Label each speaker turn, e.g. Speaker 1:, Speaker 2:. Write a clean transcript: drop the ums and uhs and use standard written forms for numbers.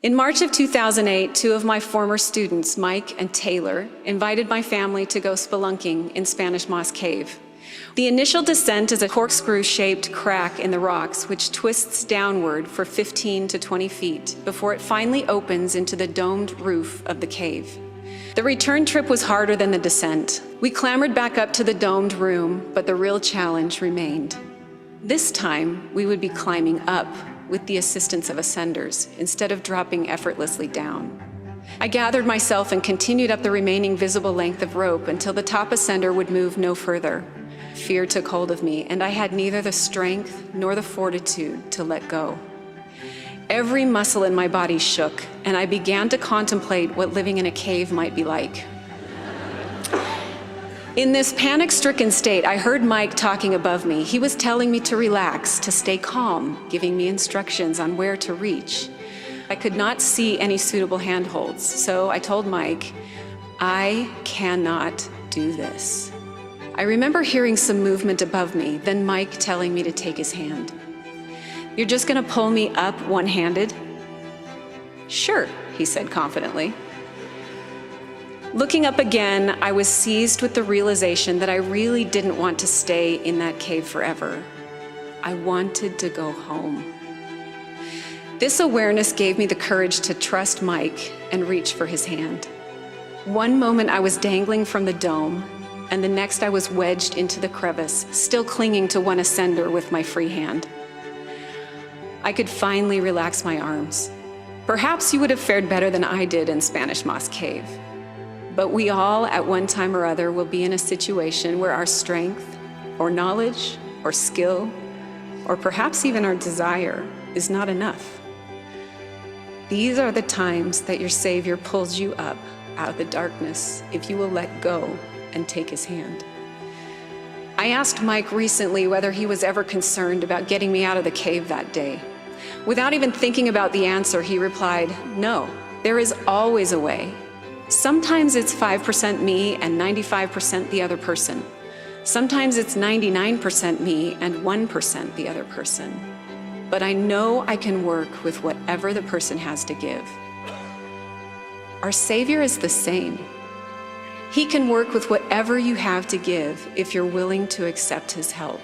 Speaker 1: In March of 2008, two of my former students, Mike and Taylor, invited my family to go spelunking in Spanish Moss Cave. The initial descent is a corkscrew-shaped crack in the rocks which twists downward for 15 to 20 feet before it finally opens into the domed roof of the cave. The return trip was harder than the descent. We clambered back up to the domed room, but the real challenge remained. This time, we would be climbing up with the assistance of ascenders instead of dropping effortlessly down. I gathered myself and continued up the remaining visible length of rope until the top ascender would move no further. Fear took hold of me, and I had neither the strength nor the fortitude to let go. Every muscle in my body shook, and I began to contemplate what living in a cave might be like. In this panic-stricken state, I heard Mike talking above me. He was telling me to relax, to stay calm, giving me instructions on where to reach. I could not see any suitable handholds, so I told Mike, I cannot do this. I remember hearing some movement above me, then Mike telling me to take his hand. You're just gonna pull me up one-handed? Sure, he said confidently. Looking up again, I was seized with the realization that I really didn't want to stay in that cave forever. I wanted to go home. This awareness gave me the courage to trust Mike and reach for his hand. One moment I was dangling from the dome, and the next I was wedged into the crevice, still clinging to one ascender with my free hand. I could finally relax my arms. Perhaps you would have fared better than I did in Spanish Moss Cave. But we all, at one time or other, will be in a situation where our strength, or knowledge, or skill, or perhaps even our desire is not enough. These are the times that your Savior pulls you up out of the darkness if you will let go and take his hand. I asked Mike recently whether he was ever concerned about getting me out of the cave that day. Without even thinking about the answer, he replied, no, there is always a way. Sometimes it's 5% me and 95% the other person. Sometimes it's 99% me and 1% the other person. But I know I can work with whatever the person has to give. Our Savior is the same. He can work with whatever you have to give if you're willing to accept his help.